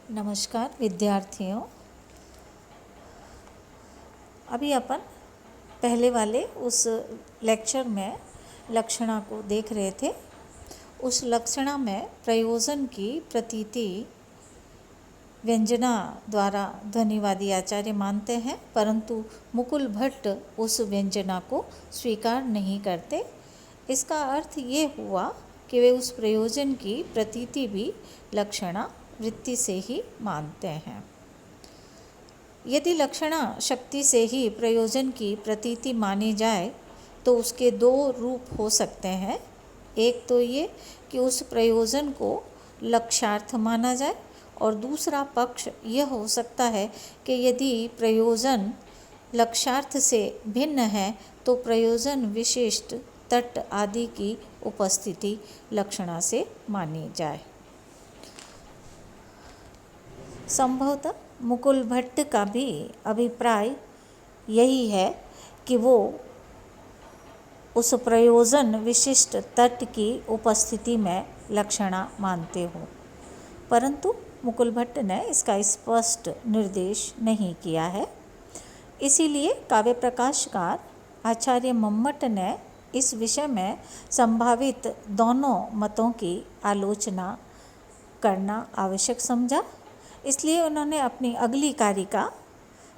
नमस्कार विद्यार्थियों। अभी अपन पहले वाले उस लेक्चर में लक्षणा को देख रहे थे। उस लक्षणा में प्रयोजन की प्रतीति व्यंजना द्वारा ध्वनिवादी आचार्य मानते हैं, परंतु मुकुल भट्ट उस व्यंजना को स्वीकार नहीं करते। इसका अर्थ ये हुआ कि वे उस प्रयोजन की प्रतीति भी लक्षणा वृत्ति से ही मानते हैं। यदि लक्षणा शक्ति से ही प्रयोजन की प्रतीति मानी जाए तो उसके दो रूप हो सकते हैं। एक तो ये कि उस प्रयोजन को लक्ष्यार्थ माना जाए, और दूसरा पक्ष यह हो सकता है कि यदि प्रयोजन लक्ष्यार्थ से भिन्न है तो प्रयोजन विशिष्ट तट आदि की उपस्थिति लक्षणा से मानी जाए। संभवतः मुकुल भट्ट का भी अभिप्राय यही है कि वो उस प्रयोजन विशिष्ट तट की उपस्थिति में लक्षणा मानते हो, परंतु मुकुल भट्ट ने इसका स्पष्ट निर्देश नहीं किया है। इसीलिए काव्य प्रकाशकार आचार्य मम्मट ने इस विषय में संभावित दोनों मतों की आलोचना करना आवश्यक समझा। इसलिए उन्होंने अपनी अगली कारिका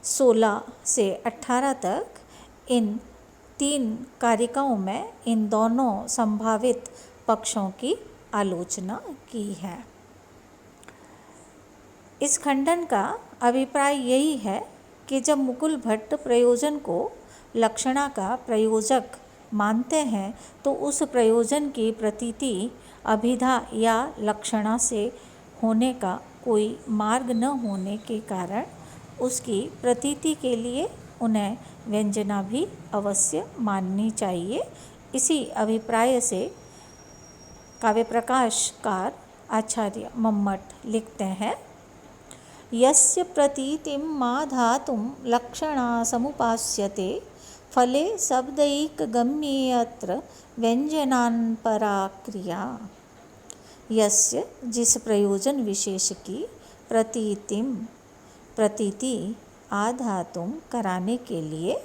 16 से 18 तक इन 3 कारिकाओं में इन दोनों संभावित पक्षों की आलोचना की है। इस खंडन का अभिप्राय यही है कि जब मुकुल भट्ट प्रयोजन को लक्षणा का प्रयोजक मानते हैं तो उस प्रयोजन की प्रतीति अभिधा या लक्षणा से होने का कोई मार्ग न होने के कारण उसकी प्रतीति के लिए उन्हें व्यंजना भी अवश्य माननी चाहिए। इसी अभिप्राय से काव्य प्रकाशकार आचार्य मम्मट लिखते हैं, यस्य प्रतीतिं माधातुं लक्षणा समुपास्यते फले शब्दैकगम्ये अत्र व्यंजनान्परा क्रिया। यस्य जिस प्रयोजन विशेष की प्रतीति आधातुम कराने के लिए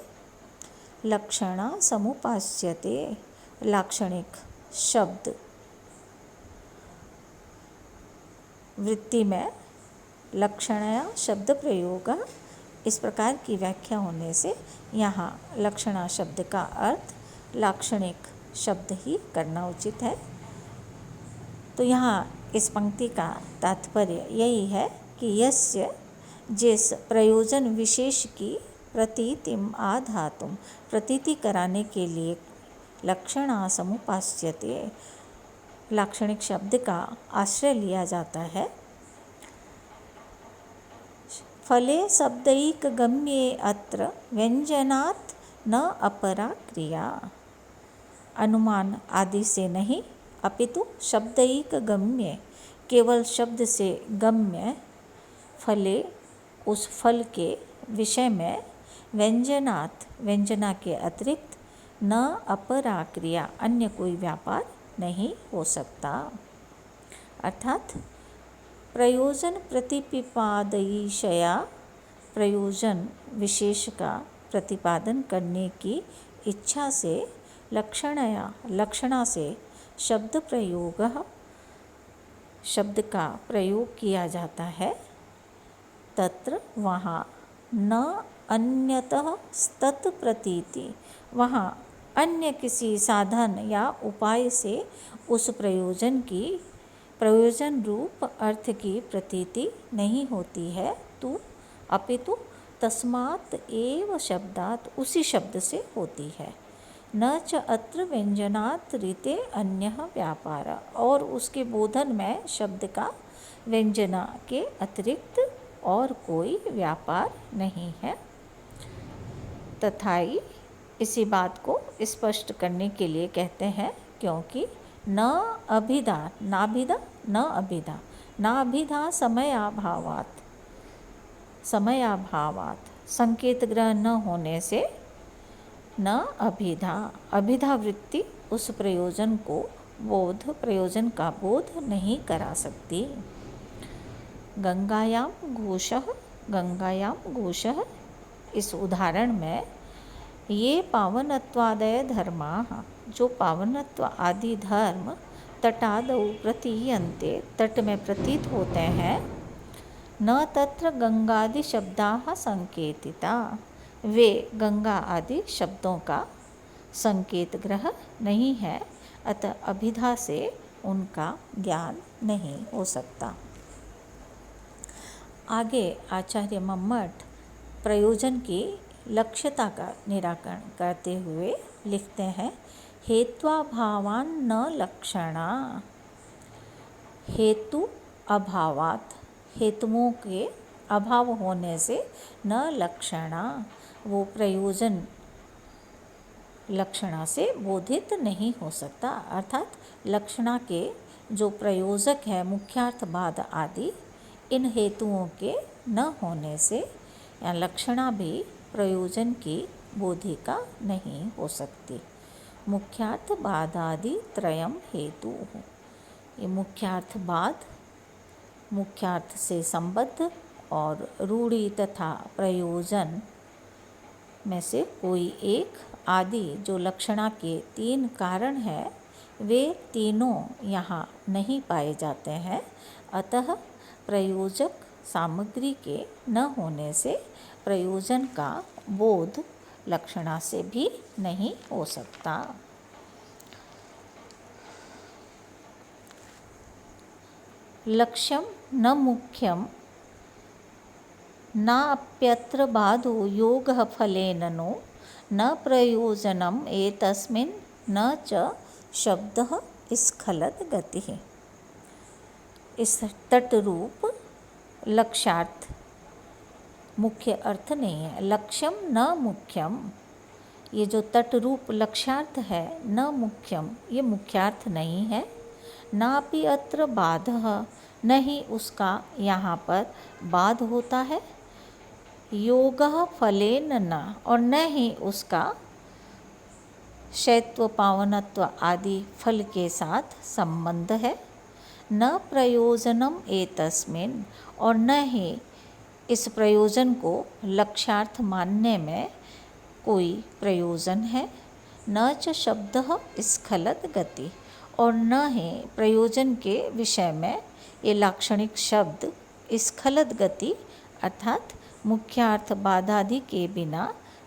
लक्षणा समुपास्यते लाक्षणिक शब्द वृत्ति में लक्षणया शब्द प्रयोग, इस प्रकार की व्याख्या होने से यहाँ लक्षणा शब्द का अर्थ लाक्षणिक शब्द ही करना उचित है। तो यहाँ इस पंक्ति का तात्पर्य यही है कि यस्य जिस प्रयोजन विशेष की प्रतीतिम आधातुम प्रतीति कराने के लिए लक्षणा समुपास्यते लाक्षणिक शब्द का आश्रय लिया जाता है। फले शब्दैकगम्ये अत्र व्यंजनात् न अपरा क्रिया। अनुमान आदि से नहीं अपितु शब्दैकगम्ये केवल शब्द से गम्य फले उस फल के विषय में व्यंजनात् व्यंजना के अतिरिक्त न अपरा क्रिया अन्य कोई व्यापार नहीं हो सकता। अर्थात प्रयोजन प्रतिपिपादयिशया प्रयोजन विशेष का प्रतिपादन करने की इच्छा से लक्षणा से शब्द प्रयोग शब्द का प्रयोग किया जाता है। तत्र वहाँ न अन्यतः तत् प्रतीति वहाँ अन्य किसी साधन या उपाय से उस प्रयोजन रूप अर्थ की प्रतीति नहीं होती है, तो अपितु तस्मात् एव शब्दात् उसी शब्द से होती है। न च अत्र व्यंजनात् रीते अन्यः व्यापार और उसके बोधन में शब्द का व्यंजना के अतिरिक्त और कोई व्यापार नहीं है। तथाई इसी बात को स्पष्ट करने के लिए कहते हैं, क्योंकि न अभिधा समयाभावात् संकेत ग्रह न होने से न अभिधा वृत्ति उस प्रयोजन का बोध नहीं करा सकती। गंगायां घोषः इस उदाहरण में ये पावनत्वादय धर्माः जो पावनत्व आदि धर्म तटादौ प्रतीयन्ते तट में प्रतीत होते हैं, न तत्र गंगादि शब्दाः संकेतिता वे गंगा आदि शब्दों का संकेत ग्रह नहीं है, अतः अभिधा से उनका ज्ञान नहीं हो सकता। आगे आचार्य मम्मट प्रयोजन की लक्ष्यता का निराकरण करते हुए लिखते हैं, हेत्वाभावान न लक्षणा। हेतु अभावात, हेतुओं के अभाव होने से न लक्षणा वो प्रयोजन लक्षणा से बोधित नहीं हो सकता। अर्थात लक्षणा के जो प्रयोजक है मुख्यार्थवाद आदि, इन हेतुओं के न होने से या लक्षणा भी प्रयोजन की बोधिका नहीं हो सकती। मुख्यार्थवादादि त्रयम हेतु, ये मुख्यार्थवाद मुख्यार्थ से संबद्ध और रूढ़ि तथा प्रयोजन में से कोई एक आदि जो लक्षणा के तीन कारण हैं, वे तीनों यहाँ नहीं पाए जाते हैं। अतः प्रयोजक सामग्री के न होने से प्रयोजन का बोध लक्षणा से भी नहीं हो सकता। लक्ष्यम न मुख्यम नाप्यत्र बाधो योगः फलेन नो न प्रयोजनम एतस्मिन् न च शब्दः स्खलत गतिः। इस तट रूप लक्ष्यार्थ मुख्य अर्थ नहीं है। लक्ष्यम न मुख्यम, ये जो तट रूप लक्ष्यार्थ है, न मुख्यम ये मुख्यार्थ नहीं है। नापि अत्र बाधः, नहीं उसका यहाँ पर बाध होता है। योगः फलेन न, और न ही उसका शैत्व पावनत्व आदि फल के साथ संबंध है। न प्रयोजनम एतस्मिन्, और न ही इस प्रयोजन को लक्ष्यार्थ मानने में कोई प्रयोजन है। न च शब्दः स्खलत गति, और न ही प्रयोजन के विषय में ये लाक्षणिक शब्द स्खलत गति अर्थात मुख्यार्थ बाधादि के बिना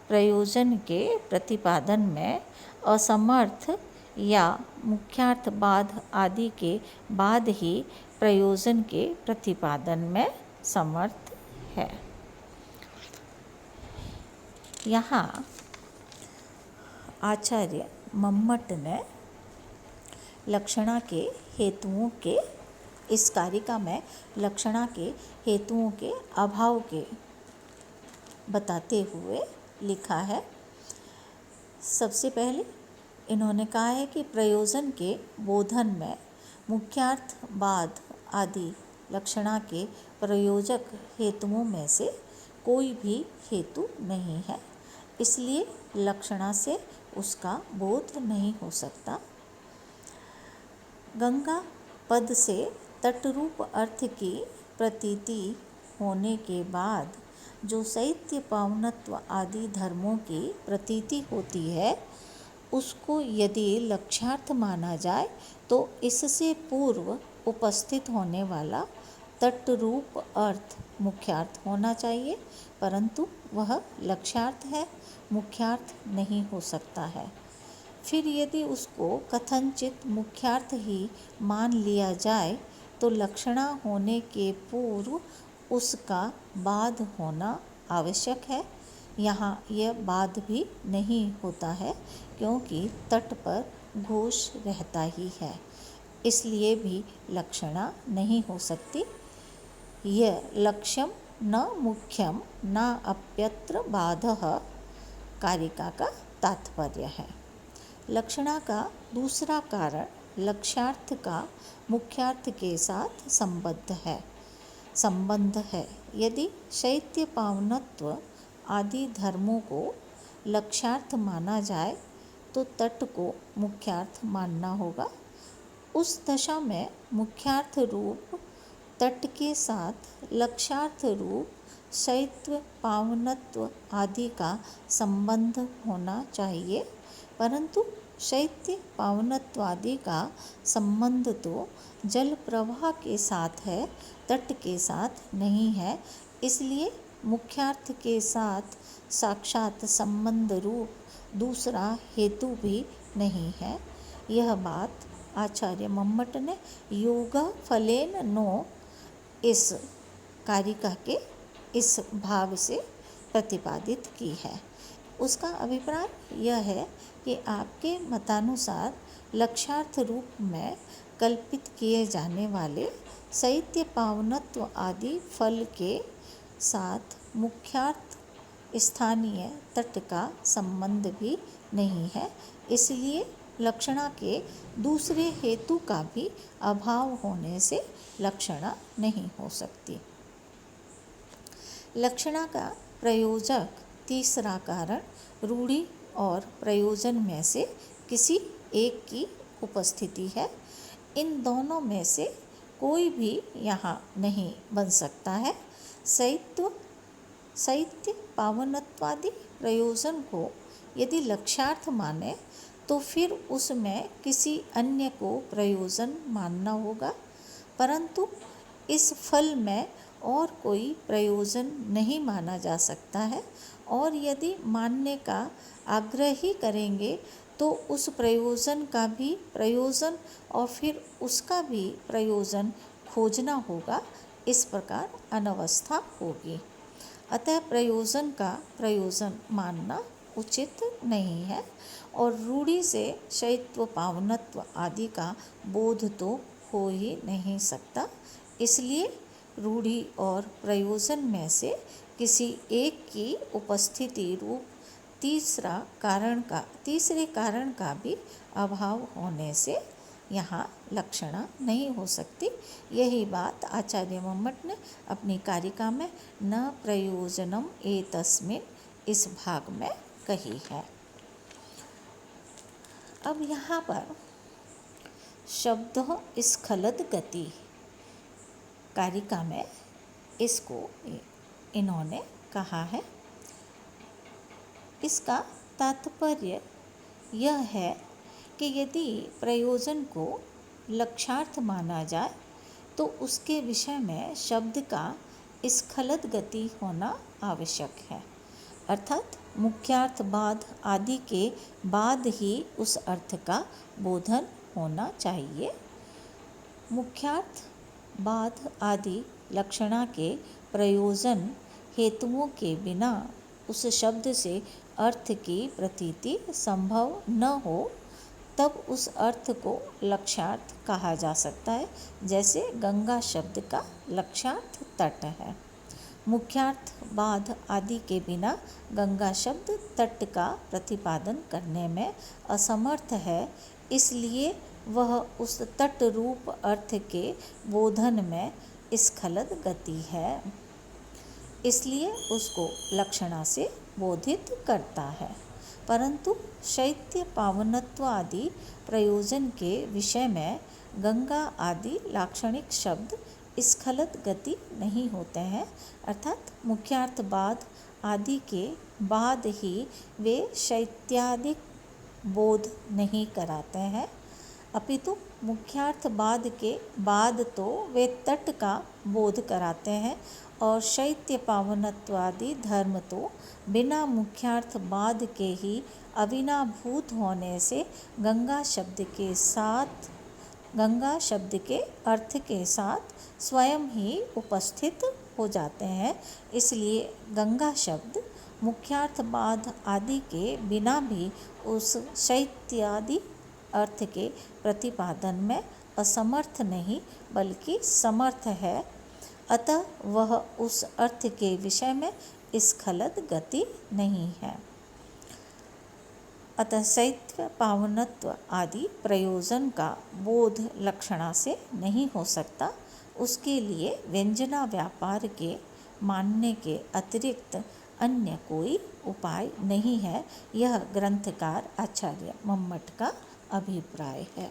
प्रयोजन के प्रतिपादन में असमर्थ या मुख्यार्थ बाध आदि के बाद ही प्रयोजन के प्रतिपादन में समर्थ है। यहाँ आचार्य मम्मट ने लक्षणा के हेतुओं के, इस कारिका में लक्षणा के हेतुओं के अभाव के बताते हुए लिखा है। सबसे पहले इन्होंने कहा है कि प्रयोजन के बोधन में मुख्यार्थ बाद आदि लक्षणा के प्रयोजक हेतुओं में से कोई भी हेतु नहीं है, इसलिए लक्षणा से उसका बोध नहीं हो सकता। गंगा पद से तटरूप अर्थ की प्रतीति होने के बाद जो शैत्य पावनत्व आदि धर्मों की प्रतीति होती है, उसको यदि लक्ष्यार्थ माना जाए तो इससे पूर्व उपस्थित होने वाला तटरूप अर्थ मुख्यार्थ होना चाहिए, परंतु वह लक्ष्यार्थ है, मुख्यार्थ नहीं हो सकता है। फिर यदि उसको कथनचित मुख्यार्थ ही मान लिया जाए तो लक्षणा होने के पूर्व उसका बाध होना आवश्यक है। यहाँ यह बाध भी नहीं होता है क्योंकि तट पर घोष रहता ही है, इसलिए भी लक्षणा नहीं हो सकती। यह लक्ष्यम न मुख्यम न अप्यत्र बाधः कारिका का तात्पर्य है। लक्षणा का दूसरा कारण लक्ष्यार्थ का मुख्यार्थ के साथ संबंध है। यदि शैत्य पावनत्व आदि धर्मों को लक्ष्यार्थ माना जाए तो तट को मुख्यार्थ मानना होगा। उस दशा में मुख्यार्थ रूप तट के साथ लक्षार्थ रूप शैत्व, पावनत्व आदि का संबंध होना चाहिए, परंतु शैत्य, पावनत्व आदि का संबंध तो जल प्रवाह के साथ है, तट के साथ नहीं है। इसलिए मुख्यार्थ के साथ साक्षात संबंध रूप दूसरा हेतु भी नहीं है। यह बात आचार्य मम्मट ने योगा फलेन नो इस कारिका के इस भाग से प्रतिपादित की है। उसका अभिप्राय यह है कि आपके मतानुसार लक्षार्थ रूप में कल्पित किए जाने वाले शैत्य, पावनत्व आदि फल के साथ मुख्यार्थ स्थानीय तट का संबंध भी नहीं है। इसलिए लक्षणा के दूसरे हेतु का भी अभाव होने से लक्षणा नहीं हो सकती। लक्षणा का प्रयोजक तीसरा कारण रूढ़ि और प्रयोजन में से किसी एक की उपस्थिति है। इन दोनों में से कोई भी यहाँ नहीं बन सकता है। शैत्य, पावनत्वादि प्रयोजन को यदि लक्ष्यार्थ माने तो फिर उसमें किसी अन्य को प्रयोजन मानना होगा, परंतु इस फल में और कोई प्रयोजन नहीं माना जा सकता है, और यदि मानने का आग्रह ही करेंगे तो उस प्रयोजन का भी प्रयोजन और फिर उसका भी प्रयोजन खोजना होगा। इस प्रकार अनवस्था होगी। अतः प्रयोजन का प्रयोजन मानना उचित नहीं है, और रूढ़ि से शैत्व, पावनत्व आदि का बोध तो हो ही नहीं सकता। इसलिए रूढ़ि और प्रयोजन में से किसी एक की उपस्थिति रूप तीसरे कारण का भी अभाव होने से यहाँ लक्षणा नहीं हो सकती। यही बात आचार्य मम्मट ने अपनी कारिका में न प्रयोजनम एतस्मिन् इस भाग में कही है। अब यहाँ पर शब्द स्खलद गति कारिका में इसको इन्होंने कहा है। इसका तात्पर्य यह है कि यदि प्रयोजन को लक्षार्थ माना जाए तो उसके विषय में शब्द का स्खलद गति होना आवश्यक है, अर्थात मुख्यार्थ बाद आदि के बाद ही उस अर्थ का बोधन होना चाहिए। मुख्यार्थ बाद आदि लक्षणा के प्रयोजन हेतुओं के बिना उस शब्द से अर्थ की प्रतीति संभव न हो, तब उस अर्थ को लक्ष्यार्थ कहा जा सकता है। जैसे गंगा शब्द का लक्ष्यार्थ तट है। मुख्यार्थ बाद आदि के बिना गंगा शब्द तट का प्रतिपादन करने में असमर्थ है, इसलिए वह उस तट रूप अर्थ के बोधन में स्खलद गति है, इसलिए उसको लक्षणा से बोधित करता है। परंतु शैत्य, पावनत्व आदि प्रयोजन के विषय में गंगा आदि लाक्षणिक शब्द स्खलद गति नहीं होते हैं, अर्थात मुख्यार्थ बाद आदि के बाद ही वे शैत्यादि बोध नहीं कराते हैं, अपितु मुख्यार्थ बाद के बाद तो वे तट का बोध कराते हैं, और शैत्य, पावनत्व आदि धर्म तो बिना मुख्यार्थ बाद के ही अविनाभूत होने से गंगा शब्द के अर्थ के साथ स्वयं ही उपस्थित हो जाते हैं। इसलिए गंगा शब्द मुख्यार्थ बाद आदि के बिना भी उस शैत्यादि अर्थ के प्रतिपादन में असमर्थ नहीं बल्कि समर्थ है, अतः वह उस अर्थ के विषय में स्खलद गति नहीं है। अतः शैत्य, पावनत्व आदि प्रयोजन का बोध लक्षणा से नहीं हो सकता। उसके लिए व्यंजना व्यापार के मानने के अतिरिक्त अन्य कोई उपाय नहीं है। यह ग्रंथकार आचार्य मम्मट का अभिप्राय है।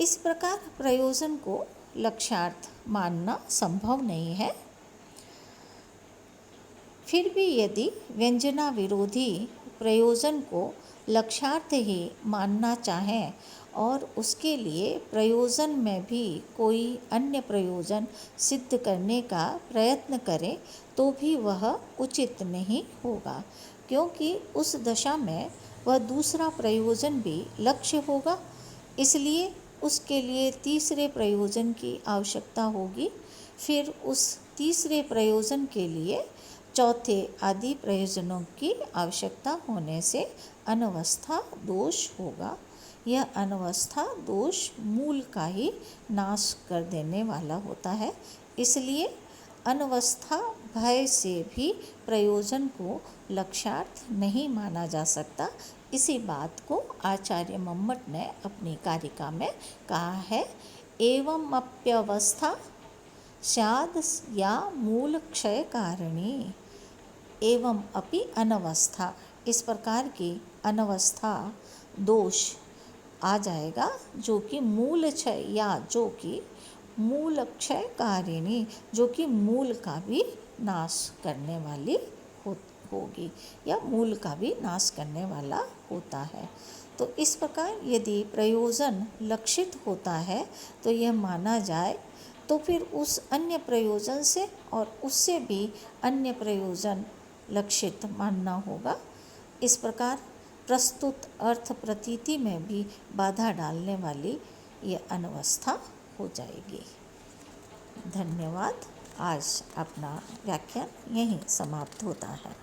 इस प्रकार प्रयोजन को लक्ष्यार्थ मानना संभव नहीं है। फिर भी यदि व्यंजना विरोधी प्रयोजन को लक्ष्यार्थ ही मानना चाहें और उसके लिए प्रयोजन में भी कोई अन्य प्रयोजन सिद्ध करने का प्रयत्न करें तो भी वह उचित नहीं होगा, क्योंकि उस दशा में वह दूसरा प्रयोजन भी लक्ष्य होगा। इसलिए उसके लिए तीसरे प्रयोजन की आवश्यकता होगी। फिर उस तीसरे प्रयोजन के लिए चौथे आदि प्रयोजनों की आवश्यकता होने से अनवस्था दोष होगा। यह अनवस्था दोष मूल का ही नाश कर देने वाला होता है। इसलिए अनवस्था भय से भी प्रयोजन को लक्ष्यार्थ नहीं माना जा सकता। इसी बात को आचार्य मम्मट ने अपनी कारिका में कहा है, एवं अप्यवस्था स्याद या मूल क्षय कारिणी एवं अपि अनवस्था। इस प्रकार की अनवस्था दोष आ जाएगा जो कि मूल क्षय या जो कि मूल क्षय कारिणी, जो कि मूल का भी नाश करने वाली होगी या मूल का भी नाश करने वाला होता है। तो इस प्रकार यदि प्रयोजन लक्षित होता है तो यह माना जाए तो फिर उस अन्य प्रयोजन से और उससे भी अन्य प्रयोजन लक्षित मानना होगा। इस प्रकार प्रस्तुत अर्थ प्रतीति में भी बाधा डालने वाली ये अनवस्था हो जाएगी। धन्यवाद। आज अपना व्याख्यान यहीं समाप्त होता है।